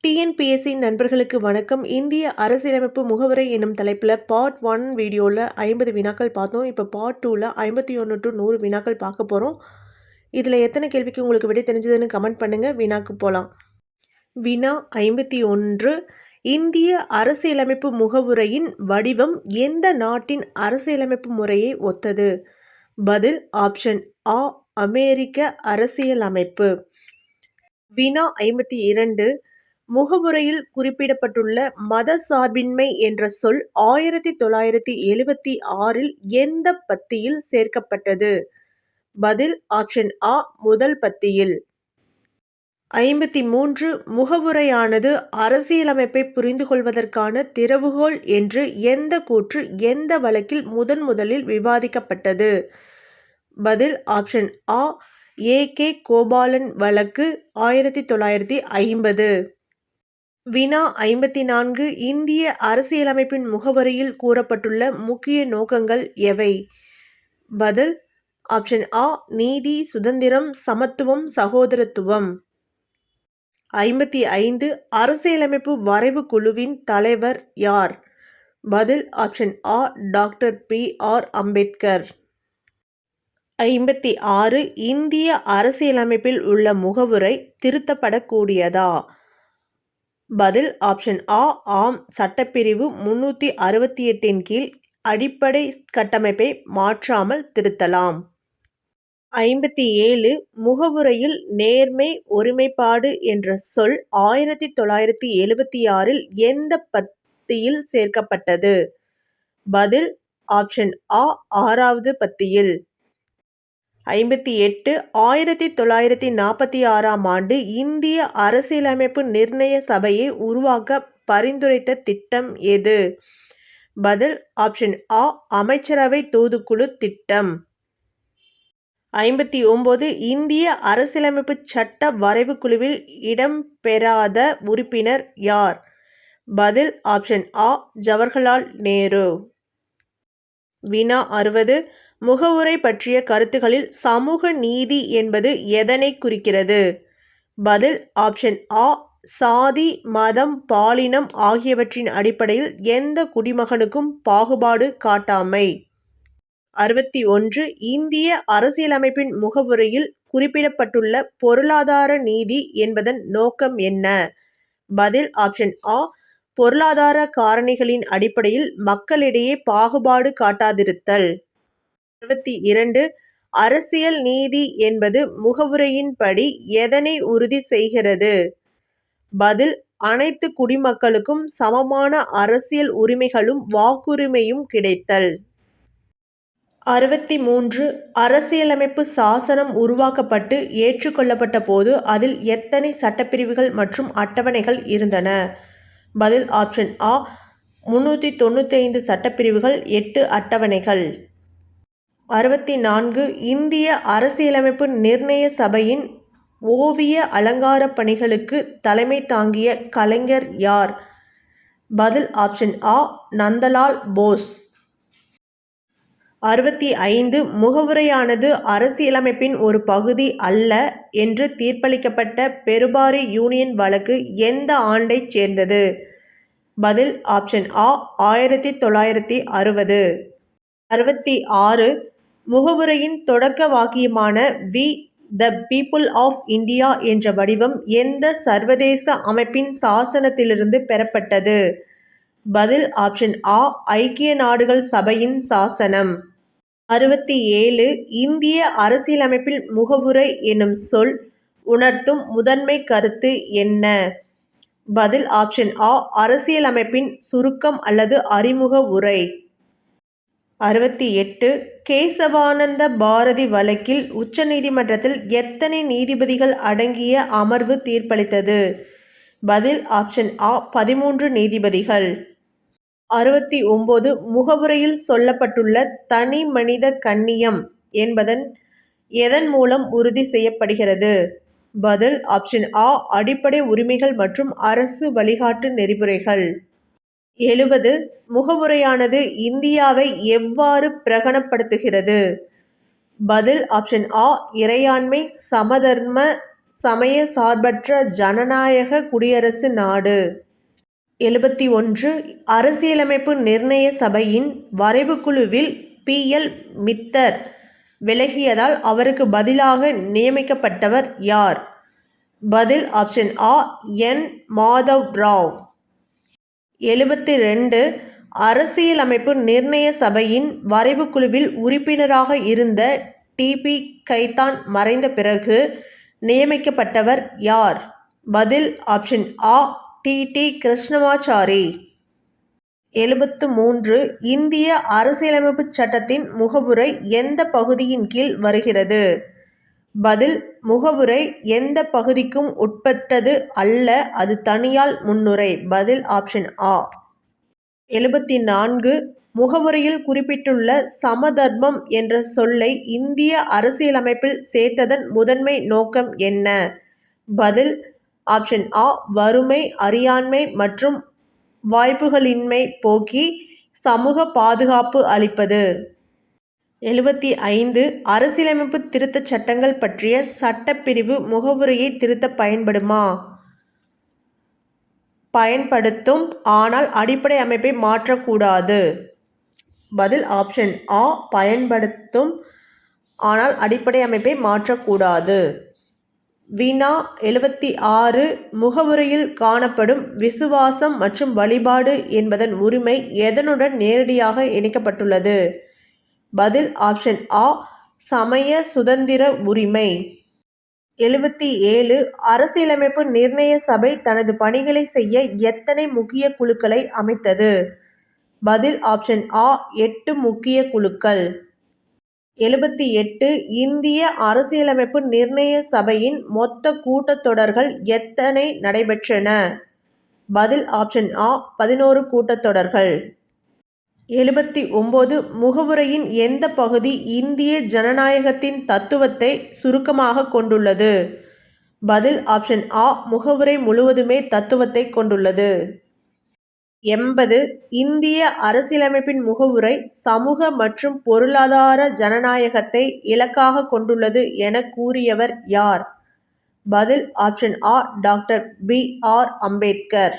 TNPSC நண்பர்களுக்கு வணக்கம். இந்திய அரசியலமைப்பு முகவுரை என்னும் தலைப்பில் பார்ட் 1 வீடியோவில் 50 வினாக்கள் பார்த்தோம். இப்போ பார்ட் 2ல் 51 to 100 வினாக்கள் பார்க்க போகிறோம். இதில் எத்தனை கேள்விக்கு உங்களுக்கு விடை தெரிஞ்சதுன்னு கமெண்ட் பண்ணுங்கள். வினாக்கு போகலாம். வினா 51. இந்திய அரசியலமைப்பு முகவுரையின் வடிவம் எந்த நாட்டின் அரசியலமைப்பு முறையை ஒத்தது? பதில் ஆப்ஷன் ஆ, அமெரிக்க அரசியலமைப்பு. வினா 52. முகவுரையில் குறிப்பிடப்பட்டுள்ள மதசார்பின்மை என்ற சொல் 1976இல் எந்த பத்தியில் சேர்க்கப்பட்டது? பதில் ஆப்ஷன் ஆ, முதல் பத்தியில். 53. முகவுரையானது அரசியலமைப்பை புரிந்து கொள்வதற்கான திறவுகோல் என்று எந்த கூற்று எந்த வழக்கில் முதலில் விவாதிக்கப்பட்டது? பதில் ஆப்ஷன் ஆ, ஏ.கே. கோபாலன் வழக்கு 1950. வினா 54. இந்திய அரசியலமைப்பின் முகவுரையில் கூறப்பட்டுள்ள முக்கிய நோக்கங்கள் எவை? பதில் ஆப்ஷன் ஆ, நீதி, சுதந்திரம், சமத்துவம், சகோதரத்துவம். 55. அரசியலமைப்பு வரைவு குழுவின் தலைவர் யார்? பதில் ஆப்ஷன் ஆ, டாக்டர் பி.ஆர். அம்பேத்கர். 56. இந்திய அரசியலமைப்பில் உள்ள முகவுரை திருத்தப்படக்கூடியதா? பதில் ஆப்ஷன் ஆ, ஆம். சட்டப்பிரிவு 368 கீழ் அடிப்படை கட்டமைப்பை மாற்றாமல் திருத்தலாம். 57. முகவுரையில் நேர்மை, ஒருமைப்பாடு என்ற சொல் 1976இல் எந்த பத்தியில் சேர்க்கப்பட்டது? பதில் ஆப்ஷன் ஆ, 6வது பத்தியில். 58. 1946ஆம் ஆண்டு இந்திய அரசியலமைப்பு நிர்ணய சபையை உருவாக்க பரிந்துரைத்த திட்டம் எது? பதில் ஆப்ஷன் ஆ, அமைச்சரவை தூதுக்குழு திட்டம். 59. இந்திய அரசியலமைப்பு சட்ட வரைவு குழுவில் இடம்பெறாத உறுப்பினர் யார்? பதில் ஆப்ஷன் ஆ, ஜவஹர்லால் நேரு. வினா 60. முகவுரை பற்றிய கருத்துக்களில் சமூக நீதி என்பது எதனை குறிக்கிறது? பதில் ஆப்ஷன் ஆ, சாதி, மதம், பாலினம் ஆகியவற்றின் அடிப்படையில் எந்த குடிமகனுக்கும் பாகுபாடு காட்டாமை. 61. இந்திய அரசியலமைப்பின் முகவுரையில் குறிப்பிடப்பட்டுள்ள பொருளாதார நீதி என்பதன் நோக்கம் என்ன? பதில் ஆப்ஷன் ஆ, பொருளாதார காரணிகளின் அடிப்படையில் மக்களிடையே பாகுபாடு காட்டாதிருத்தல். 62. அரசியல் நீதி என்பது முகவுரையின்படி எதனை உறுதி செய்கிறது? பதில் அனைத்து குடிமக்களுக்கும் சமமான அரசியல் உரிமைகளும் வாக்குரிமையும் கிடைத்தல். 63. அரசியலமைப்பு சாசனம் உருவாக்கப்பட்டு ஏற்றுக்கொள்ளப்பட்ட போது அதில் எத்தனை சட்டப்பிரிவுகள் மற்றும் அட்டவணைகள் இருந்தன? பதில் ஆப்ஷன் ஆ, 395 சட்டப்பிரிவுகள், 8 அட்டவணைகள். 64. இந்திய அரசியலமைப்பு நிர்ணய சபையின் ஓவிய அலங்கார பணிகளுக்கு தலைமை தாங்கிய கலைஞர் யார்? பதில் ஆப்ஷன் ஆ, நந்தலால் போஸ். 65. முகவுரையானது அரசியலமைப்பின் ஒரு பகுதி அல்ல என்று தீர்ப்பளிக்கப்பட்ட பெருபாரி யூனியன் வழக்கு எந்த ஆண்டைச் சேர்ந்தது? பதில் ஆப்ஷன் ஆ, 1960. 66. முகவுரையின் தொடக்க வாக்கியமான we the people of India என்ற வடிவம் எந்த சர்வதேச அமைப்பின் சாசனத்திலிருந்து பெறப்பட்டது? பதில் ஆப்ஷன் ஆ, ஐக்கிய நாடுகள் சபையின் சாசனம். 67. இந்திய அரசியலமைப்பில் முகவுரை என்னும் சொல் உணர்த்தும் முதன்மை கருத்து என்ன? பதில் ஆப்ஷன் ஆ, அரசியலமைப்பின் சுருக்கம் அல்லது அறிமுக உரை. 68. கேசவானந்த பாரதி வழக்கில் உச்சநீதிமன்றத்தில் எத்தனை நீதிபதிகள் அடங்கிய அமர்வு தீர்ப்பளித்தது? பதில் ஆப்ஷன் ஆ, 13 நீதிபதிகள். 69. முகவுரையில் சொல்லப்பட்டுள்ள தனி மனித கண்ணியம் என்பதன் எதன் மூலம் உறுதி செய்யப்படுகிறது? பதில் ஆப்ஷன் ஆ, அடிப்படை உரிமைகள் மற்றும் அரசு வழிகாட்டு நெறிமுறைகள். 70. முகவுரையானது இந்தியாவை எவ்வாறு பிரகடனப்படுத்துகிறது? பதில் ஆப்ஷன் ஆ, இறையாண்மை, சமதர்ம சமய சார்பற்ற ஜனநாயக குடியரசு நாடு. 71 அரசியலமைப்பு நிர்ணய சபையின் வரைவுக்குழுவில் பி.எல். மித்தர் விலகியதால் அவருக்கு பதிலாக நியமிக்கப்பட்டவர் யார்? பதில் ஆப்ஷன் ஆ என். மாதவ் ராவ். 72 அரசியலமைப்பு நிர்ணய சபையின் வரைவுக்குழுவில் உறுப்பினராக இருந்த டி.பி. கைதான் மறைந்த பிறகு நியமிக்கப்பட்டவர் யார்? பதில் ஆப்ஷன் ஆ டி.டி. கிருஷ்ணமாச்சாரி. 73 இந்திய அரசியலமைப்பு சட்டத்தின் முகவுரை எந்த பகுதியின் கீழ் வருகிறது? பதில் முகவுரை எந்த பகுதிக்கும் உட்பட்டது அல்ல, அது தனியால் முன்னுரை. பதில் ஆப்ஷன் ஆ. 74 முகவுரையில் குறிப்பிட்டுள்ள சமதர்மம் என்ற சொல்லை இந்திய அரசியலமைப்பில் சேர்த்ததன் முதன்மை நோக்கம் என்ன? பதில் ஆப்ஷன் ஆ வறுமை, அறியாண்மை மற்றும் வாய்ப்புகளின்மை போக்கி சமூக பாதுகாப்பு அளிப்பது. 75 அரசியலமைப்பு திருத்தச் சட்டங்கள் பற்றிய சட்டப்பிரிவு முகவுரையை திருத்த பயன்படுமா? பயன்படுத்தும், ஆனால் அடிப்படை அமைப்பை மாற்றக்கூடாது. பதில் ஆப்ஷன் ஆ பயன்படுத்தும், ஆனால் அடிப்படை அமைப்பை மாற்றக்கூடாது. வினா 76 முகவுரையில் காணப்படும் விசுவாசம் மற்றும் வழிபாடு என்பதன் உரிமை எதனுடன் நேரடியாக இணைக்கப்பட்டுள்ளது? பதில் ஆப்ஷன் ஆ சமய சுதந்திர உரிமை. 77 அரசியலமைப்பு நிர்ணய சபை தனது பணிகளை செய்ய எத்தனை முக்கிய குழுக்களை அமைத்தது? பதில் ஆப்ஷன் ஆ 8 முக்கிய குழுக்கள். 78 இந்திய அரசியலமைப்பு நிர்ணய சபையின் மொத்த கூட்டத்தொடர்கள் எத்தனை நடைபெற்றன? பதில் ஆப்ஷன் ஆ 11 கூட்டத்தொடர்கள். 79 முகவுரையின் எந்த பகுதி இந்திய ஜனநாயகத்தின் தத்துவத்தை சுருக்கமாக கொண்டுள்ளது? பதில் ஆப்ஷன் ஆ முகவுரை முழுவதுமே தத்துவத்தை கொண்டுள்ளது. 80 இந்திய அரசியலமைப்பின் முகவுரை சமூக மற்றும் பொருளாதார ஜனநாயகத்தை இலக்காக கொண்டுள்ளது என கூறியவர் யார்? பதில் ஆப்ஷன் ஆ டாக்டர் பி.ஆர். அம்பேத்கர்.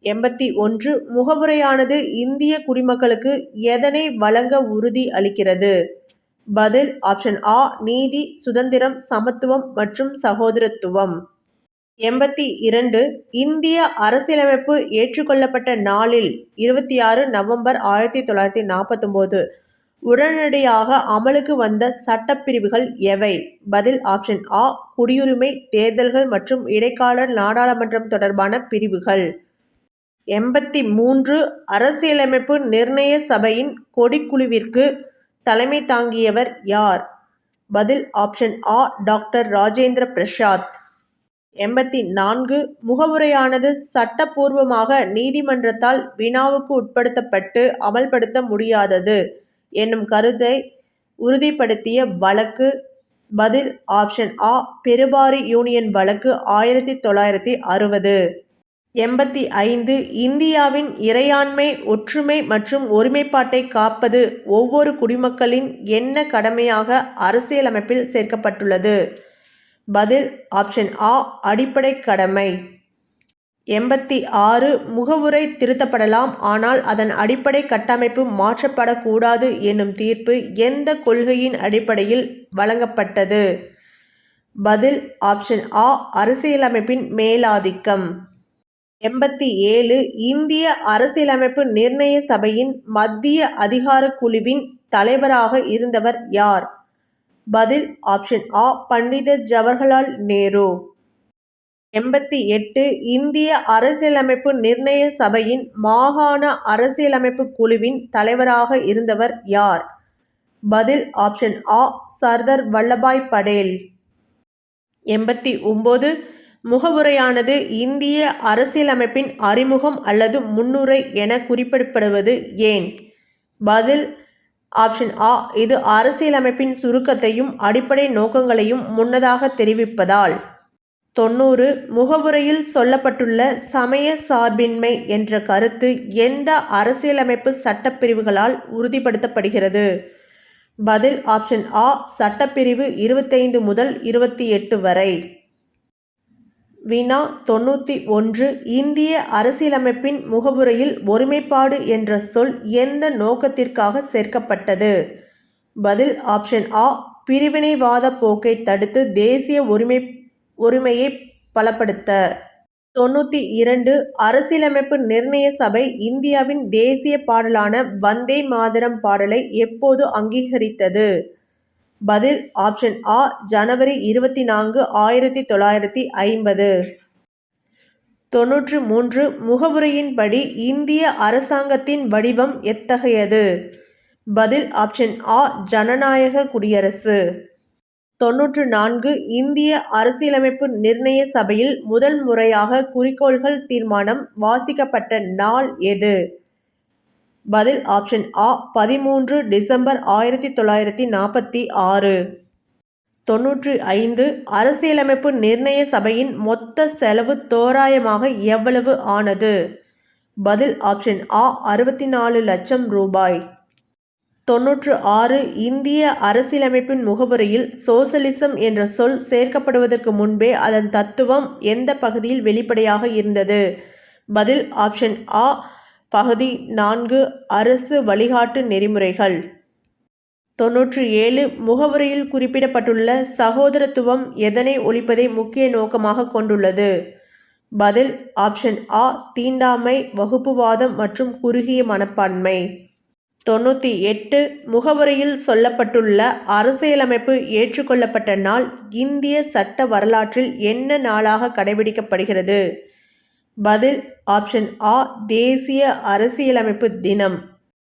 81 முகவுரையானது இந்திய குடிமக்களுக்கு எதனை வழங்க உறுதி அளிக்கிறது? பதில் ஆப்ஷன் ஆ நீதி, சுதந்திரம், சமத்துவம் மற்றும் சகோதரத்துவம். 82 இந்திய அரசியலமைப்பு ஏற்றுக்கொள்ளப்பட்ட நாளில் 26 நவம்பர் 1949 உடனடியாக அமலுக்கு வந்த சட்டப்பிரிவுகள் எவை? பதில் ஆப்ஷன் ஆ குடியுரிமை, தேர்தல்கள் மற்றும் இடைக்கால நாடாளுமன்றம் தொடர்பான பிரிவுகள். 83 அரசியலமைப்பு நிர்ணய சபையின் கொடிக்குழுவிற்கு தலைமை தாங்கியவர் யார்? பதில் ஆப்ஷன் ஆ டாக்டர் ராஜேந்திர பிரசாத். 84 முகவுரையானது சட்டபூர்வமாக நீதிமன்றத்தால் வினாவுக்கு உட்படுத்தப்பட்டு அமல்படுத்த முடியாதது என்னும் கருத்தை உறுதிப்படுத்திய வழக்கு. பதில் ஆப்ஷன் ஆ பெருபாரி யூனியன் வழக்கு 1960. 85 இந்தியாவின் இறையாண்மை, ஒற்றுமை மற்றும் ஒருமைப்பாட்டை காப்பது ஒவ்வொரு குடிமக்களின் என்ன கடமையாக அரசியலமைப்பில் சேர்க்கப்பட்டுள்ளது? பதில் ஆப்ஷன் ஆ அடிப்படை கடமை. 86 முகவுரை திருத்தப்படலாம், ஆனால் அதன் அடிப்படை கட்டமைப்பு மாற்றப்படக்கூடாது என்னும் தீர்ப்பு எந்த கொள்கையின் அடிப்படையில் வழங்கப்பட்டது? பதில் ஆப்ஷன் ஆ அரசியலமைப்பின் மேலாதிக்கம். 87 இந்திய அரசியலமைப்பு நிர்ணய சபையின் மத்திய அதிகார குழுவின் தலைவராக இருந்தவர் யார்? பதில் ஆப்ஷன் ஆ பண்டித ஜவஹர்லால் நேரு. 88 இந்திய அரசியலமைப்பு நிர்ணய சபையின் மாகாண அரசியலமைப்பு குழுவின் தலைவராக இருந்தவர் யார்? பதில் ஆப்ஷன் ஆ சர்தார் வல்லபாய் படேல். 89 முகவுரையானது இந்திய அரசியலமைப்பின் அறிமுகம் அல்லது முன்னுரை என குறிப்பிடப்படுவது ஏன்? பதில் ஆப்ஷன் ஆ இது அரசியலமைப்பின் சுருக்கத்தையும் அடிப்படை நோக்கங்களையும் முன்னதாக தெரிவிப்பதால். 90 முகவுரையில் சொல்லப்பட்டுள்ள சமய சார்பின்மை என்ற கருத்து எந்த அரசியலமைப்பு சட்டப்பிரிவுகளால் உறுதிப்படுத்தப்படுகிறது? பதில் ஆப்ஷன் ஆ சட்டப்பிரிவு 25 முதல் 28 வரை. வினா 91. இந்திய அரசியலமைப்பின் முகவுரையில் ஒருமைப்பாடு என்ற சொல் எந்த நோக்கத்திற்காக சேர்க்கப்பட்டது? பதில் ஆப்ஷன் ஆ பிரிவினைவாத போக்கை தடுத்து தேசிய ஒருமையை பலப்படுத்த. 92. அரசியலமைப்பு நிர்ணய சபை இந்தியாவின் தேசிய பாடலான வந்தே மாதரம் பாடலை எப்போது அங்கீகரித்தது? பதில் ஆப்ஷன் ஆ ஜனவரி 24, 1950. 93. முகவுரையின்படி இந்திய அரசாங்கத்தின் வடிவம் எத்தகையது? பதில் ஆப்ஷன் ஆ ஜனநாயக குடியரசு. 94. இந்திய அரசியலமைப்பு நிர்ணய சபையில் முதல் முறையாக குறிக்கோள்கள் தீர்மானம் வாசிக்கப்பட்ட நாள் எது? பதில் ஆப்ஷன் ஆ 13 டிசம்பர் 1946. 95. அரசியலமைப்பு நிர்ணய சபையின் மொத்த செலவு தோராயமாக எவ்வளவு ஆனது? பதில் ஆப்ஷன் ஆ 64 லட்சம் ரூபாய். 96. இந்திய அரசியலமைப்பின் முகவுரையில் சோசலிசம் என்ற சொல் சேர்க்கப்படுவதற்கு முன்பே அதன் தத்துவம் எந்த பகுதியில் வெளிப்படையாக இருந்தது? பதில் ஆப்ஷன் ஆ பகுதி 4 அரசு வழிகாட்டு நெறிமுறைகள். 97. முகவுரையில் குறிப்பிடப்பட்டுள்ள சகோதரத்துவம் எதனை ஒழிப்பதை முக்கிய நோக்கமாக கொண்டுள்ளது? பதில் ஆப்ஷன் ஆ தீண்டாமை, வகுப்புவாதம் மற்றும் குறுகிய மனப்பான்மை. 98. முகவுரையில் சொல்லப்பட்டுள்ள அரசியலமைப்பு ஏற்றுக்கொள்ளப்பட்ட நாள் இந்திய சட்ட வரலாற்றில் என்ன நாளாக கடைபிடிக்கப்படுகிறது? பதில் ஆப்ஷன் ஆ தேசிய அரசியலமைப்பு தினம்.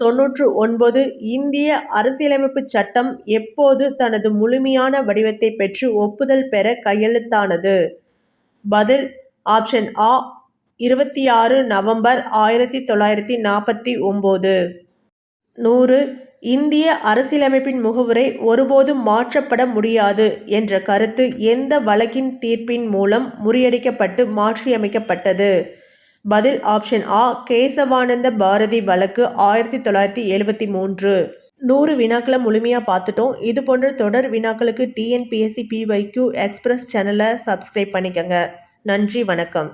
99. இந்திய அரசியலமைப்பு சட்டம் எப்போது தனது முழுமையான வடிவத்தை பெற்று ஒப்புதல் பெற கையெழுத்தானது? பதில் ஆப்ஷன் ஆ 26 நவம்பர் 1949. 100. இந்திய அரசியலமைப்பின் முகவுரை ஒருபோதும் மாற்றப்பட முடியாது என்ற கருத்து எந்த வழக்கின் தீர்ப்பின் மூலம் முறியடிக்கப்பட்டு மாற்றியமைக்கப்பட்டது? பதில் ஆப்ஷன் ஆ கேசவானந்த பாரதி வழக்கு 1973. 100 வினாக்களை முழுமையாக பார்த்துட்டோம். இது போன்ற தொடர் வினாக்களுக்கு டிஎன்பிஎஸ்சி PYQ எக்ஸ்பிரஸ் சேனலை சப்ஸ்கிரைப் பண்ணிக்கங்க. நன்றி, வணக்கம்.